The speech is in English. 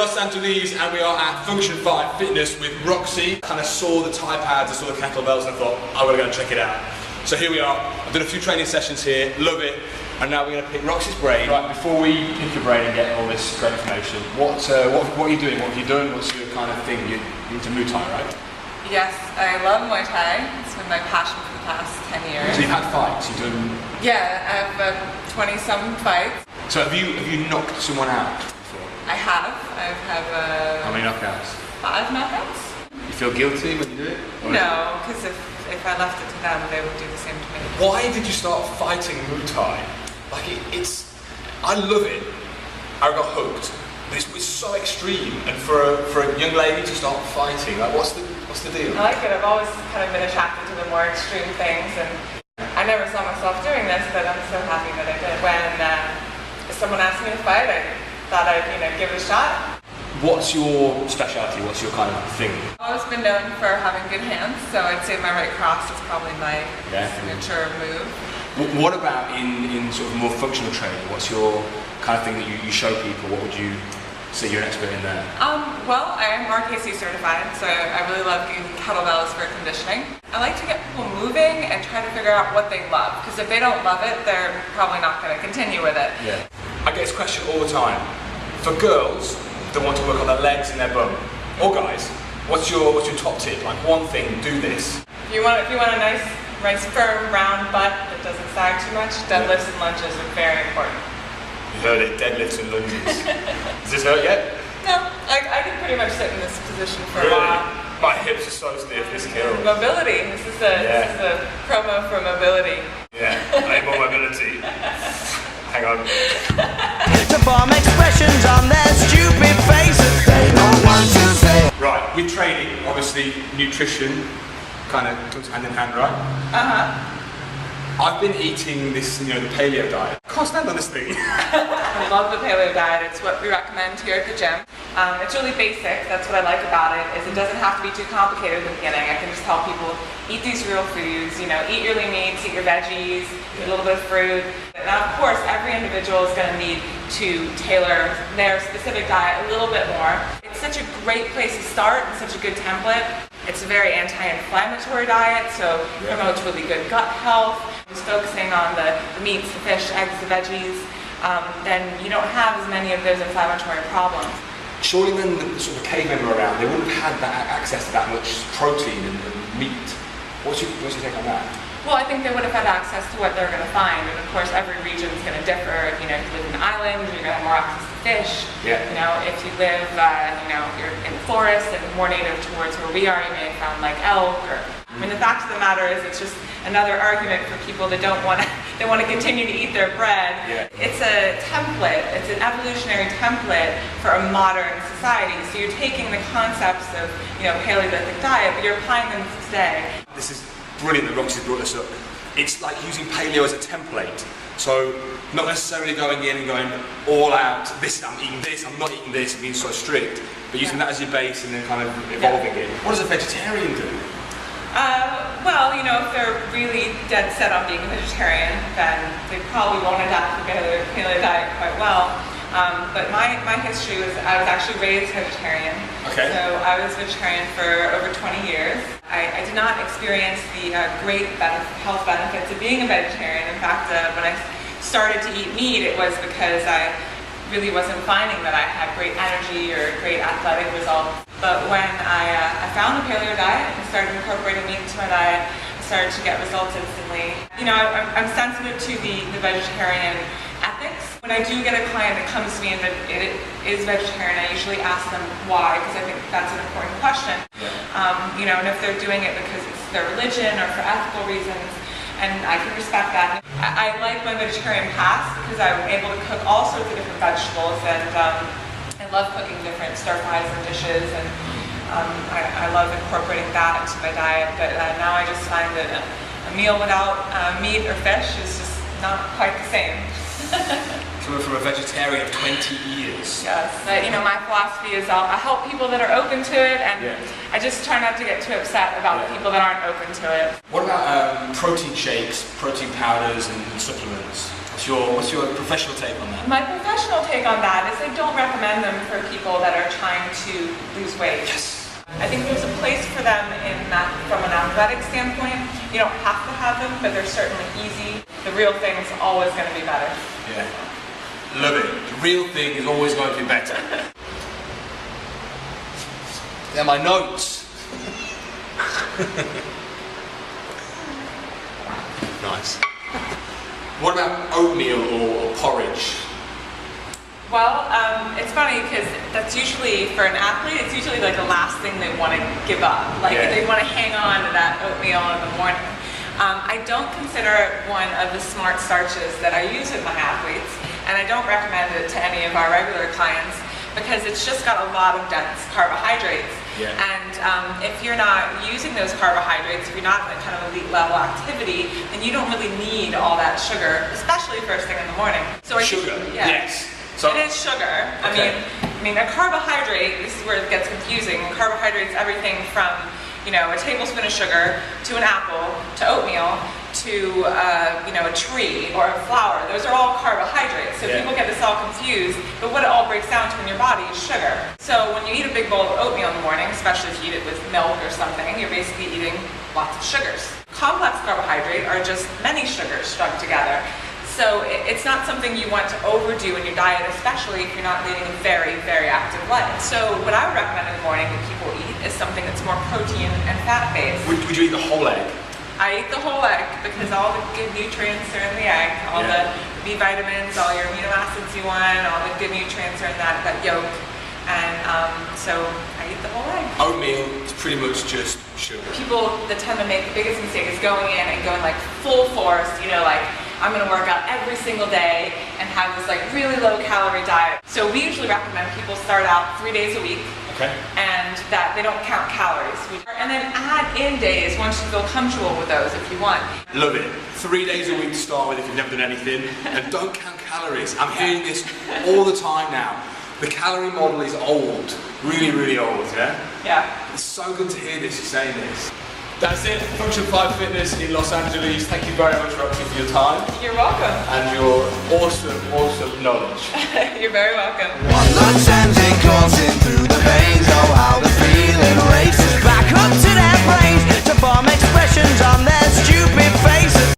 Los Angeles and we are at Function 5 Fitness with Roxy. Kind of saw the Thai pads, I saw the kettlebells and I thought, I'm going to go and check it out. So here we are, I've done a few training sessions here, love it, and now we're going to pick Roxy's brain. Right, before we pick your brain and get all this great information, what are you doing? What have you done? What's your kind of thing? You're into Muay Thai, right? Yes, I love Muay Thai. It's been my passion for the past 10 years. So you've had fights, you've done... Yeah, I have 20-some fights. So have you knocked someone out before? I have. I've had How many knockouts? 5 knockouts. You feel guilty when you do it? Or No, because if I left it to them, they would do the same to me. Why did you start fighting Muay Thai? Like I love it. I got hooked. It's so extreme, and for a young lady to start fighting, like what's the deal? I like it. I've always kind of been attracted to the more extreme things, and I never saw myself doing this, but I'm so happy that I did. When someone asked me to fight, I thought I'd give it a shot. what's your specialty? What's your kind of thing? I've always been known for having good hands, so I'd say my right cross is probably my signature move. What about in sort of more functional training? What's your kind of thing that you show people? What would you say you're an expert in there? Well, I am RKC certified, so I really love using kettlebells for conditioning. I like to get people moving and try to figure out what they love, because if they don't love it, they're probably not going to continue with it. Yeah. I get this question all the time. For girls that want to work on their legs and their bum, or guys, what's your top tip? Like one thing, do this. If you want a nice, firm, round butt that doesn't sag too much, deadlifts and lunges are very important. You heard it, deadlifts and lunges. Does this hurt yet? No, I can pretty much sit in this position for Really? a while. My hips are so stiff, this kills. Mobility. This is a promo for mobility. Yeah, I need more mobility. Hang on. To form expressions on their stupid faces, they don't want to say. Right, with training, obviously nutrition kind of comes hand in hand, right? I've been eating this, the paleo diet. I can't stand on this thing. I love the paleo diet. It's what we recommend here at the gym. It's really basic. That's what I like about it, is it doesn't have to be too complicated at the beginning. I can just tell people, eat these real foods, eat your lean meats, eat your veggies, eat a little bit of fruit. Now, of course, every individual is going to need to tailor their specific diet a little bit more. It's such a great place to start and such a good template. It's a very anti-inflammatory diet, so it promotes really good gut health. Just focusing on the meats, the fish, eggs, the veggies, then you don't have as many of those inflammatory problems. Surely when the sort of cavemen were around, they wouldn't have had that access to that much protein and meat. What's your take on that? Well, I think they would have had access to what they're going to find, and of course every region is going to differ. If you live in an island, you're going to have more access to fish. Yeah. If you live, you're in the forest and more native towards where we are, you may have found like elk. The fact of the matter is, it's just another argument for people that don't want to continue to eat their bread. Yeah. It's a template. It's an evolutionary template for a modern society. So you're taking the concepts of Paleolithic diet, but you're applying them to today. This is brilliant that Roxy brought this up. It's like using paleo as a template. So not necessarily going in and going all out, I'm eating this, I'm not eating this, and being so strict, but using that as your base and then kind of evolving it. What does a vegetarian do? If they're really dead set on being a vegetarian, then they probably won't adapt to the paleo diet quite well. But my history was, I was actually raised vegetarian. Okay. So I was vegetarian for over 20 years. I did not experience the great health benefits of being a vegetarian. In fact, when I started to eat meat, it was because I really wasn't finding that I had great energy or great athletic results. But when I found the paleo diet and started incorporating meat into my diet, I started to get results instantly. I'm sensitive to the vegetarian ethics. When I do get a client that comes to me and it is vegetarian, I usually ask them why, because I think that's an important question. And if they're doing it because it's their religion or for ethical reasons, and I can respect that. I like my vegetarian past because I'm able to cook all sorts of different vegetables, and I love cooking different stir-fries and dishes, and I love incorporating that into my diet. But now I just find that a meal without meat or fish is just not quite the same. Coming from a vegetarian of 20 years. Yes, but my philosophy is I'll help people that are open to it, and I just try not to get too upset about people that aren't open to it. What about protein shakes, protein powders and supplements? What's your professional take on that? My professional take on that is I don't recommend them for people that are trying to lose weight. Yes. I think there's a place for them in that from an athletic standpoint. You don't have to have them, but they're certainly easy. The real thing is always going to be better. Yeah. Love it. The real thing is always going to be better. They're my notes. Nice. What about oatmeal or porridge? Well, it's funny because that's usually, for an athlete, it's usually like the last thing they want to give up. Like they want to hang on to that oatmeal in the morning. I don't consider it one of the smart starches that I use with my athletes, and I don't recommend it to any of our regular clients because it's just got a lot of dense carbohydrates. Yeah. And if you're not using those carbohydrates, if you're not in kind of elite level activity, then you don't really need all that sugar, especially first thing in the morning. So Sugar, yes. So it is sugar. Okay. I mean, a carbohydrate, this is where it gets confusing. Carbohydrates, everything from, you know, a tablespoon of sugar to an apple to oatmeal to, you know, a tree or a flour. Those are all carbohydrates. So people get this all confused, but what it all breaks down to in your body is sugar. So when you eat a big bowl of oatmeal in the morning, especially if you eat it with milk or something, you're basically eating lots of sugars. Complex carbohydrate are just many sugars strung together. So it's not something you want to overdo in your diet, especially if you're not leading a very, very active life. So what I would recommend in the morning that people eat is something that's more protein and fat-based. Would you eat the whole egg? I eat the whole egg because all the good nutrients are in the egg. All the B vitamins, all your amino acids you want, all the good nutrients are in that yolk. And so I eat the whole egg. Oatmeal is pretty much just sugar. People that tend to make the biggest mistake is going in and going like full force, you know, like I'm going to work out every single day and have this like really low calorie diet. So we usually recommend people start out 3 days a week. Okay. And that they don't count calories. And then add in days once you feel comfortable with those if you want. Love it. 3 days a week to start with if you've never done anything. And don't count calories. I'm hearing this all the time now. The calorie model is old. Really, really old, yeah? Yeah. It's so good to hear this, you saying this. That's it. Function 5 Fitness in Los Angeles. Thank you very much, Roxy, for your time You're welcome. and your awesome, awesome knowledge. You're very welcome. One lunch and it coursing through the veins. Oh, how the feeling races back up to their brains to form expressions on their